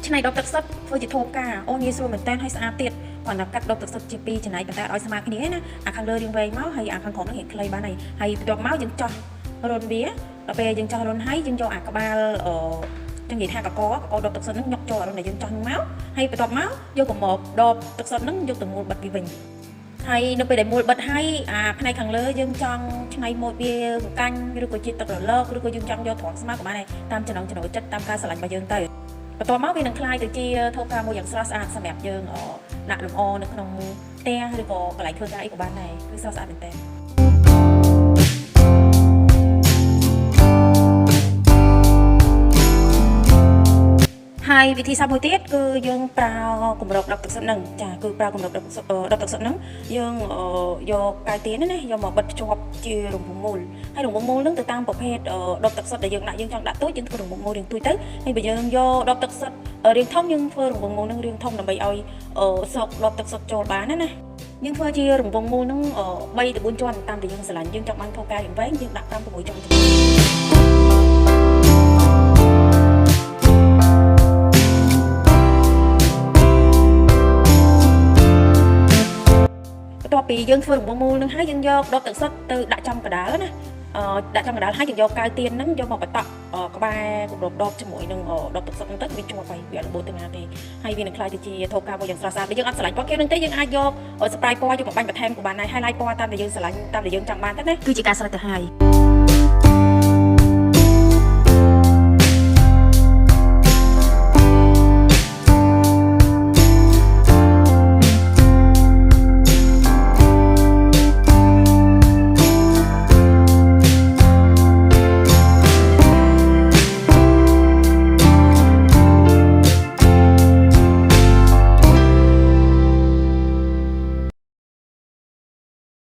ឆ្នៃដបទឹកសុទ្ធធ្វើជាធូបការអូនងាយស្រួលមែនតើហើយស្អាតទៀតគាត់តែកាត់ដបទឹកសុទ្ធជាពីរចំណៃប៉ុន្តែឲ្យស្មើគ្នាណាអាខាងលើរៀងវែងមកហើយអាខាងក្រោមនឹងរៀងខ្លីបានហើយបន្ទាប់មកយើងចោះរុនវាដល់ពេលយើងចោះរុនហើយយើងយកអាក្បាលចឹងនិយាយថាកកដបទឹកសុទ្ធហ្នឹងញុកចូលរុនដែលយើងចោះមកហើយបន្ទាប់មកយកកម្របដបទឹកសុទ្ធហ្នឹងយកទៅមូលបិទវាវិញហើយនៅពេលដែលមូលបិទហើយអាផ្នែកខាងលើយើងចង់ឆ្នៃម៉ូតវាកកាញ់ឬក៏ជាទឹករលកឬក៏យើងចង់យកត្រង់ស្មើក៏បានដែរតាមចំណង់ចំណូលចិត្តតាមការស្រឡាញ់របស់យើងទៅបន្ទាប់មកវានឹងคล้ายទៅជាធូបការមួយយ៉ាងស្រស់ស្អាតសម្រាប់យើងដាក់លម្អនៅក្នុងផ្ទះឬក៏កន្លែងធ្វើការអីក៏បានដែរគឺស្រស់ស្អាតមែនតើហើយវិធីសាស្ត្រមួយទៀតគឺយើងប្រើគម្របដបទឹកសុទ្ធហ្នឹងចាគឺប្រើគម្របដបទឹកសុទ្ធហ្នឹងយើងយកកាយទៀនណាយកមកបិទភ្ជាប់ជារង្វង់មូលហើយរង្វង់មូលហ្នឹងទៅតាមប្រភេទដបទឹកសុទ្ធដែលយើងដាក់យើងចង់ដាក់ទូចយើងធ្វើរង្វង់មូលរាងទូចទៅហើយបើយើងយកដបទឹកសុទ្ធរាងធំយើងធ្វើរង្វង់មូលហ្នឹងរាងធំដើម្បីឲ្យសោកដបទឹកសុទ្ធចូលបានណាយើងធ្វើជារង្វង់មូលហ្នឹង3ទៅ4ជាន់តាមដែលយើងស្រឡាញ់យើងចង់បានធូបការយ៉ាងវែងយើងដាក់5 6ជាន់ទៅពីយើងធ្វើរង្វង់មូលនឹងហើយយើងយកដបទឹកសុទ្ធទៅដាក់ចំកណ្ដាលណាដាក់ចំកណ្ដាលហើយយើងយកកៅទៀនហ្នឹងយកមកបតក់ក្បែរគម្របដបជាមួយនឹងដបទឹកសុទ្ធហ្នឹងទៅវាជាប់ហើយវាអត់របូតទៅណាទេហើយវានឹងខ្លាយទៅជាធូបការមួយយ៉ាងស្រស់ស្អាតបើយើងអត់ស្រឡាញ់ពណ៌ខៀវហ្នឹងទេយើងអាចយកស្ប្រៃពណ៌យកមកបាញ់បន្ថែមក៏បានដែរ highlight ពណ៌តាមដែលយើងស្រឡាញ់តាមដែលយើងចង់បានទៅណាគឺជាការស្រេចទៅហើយ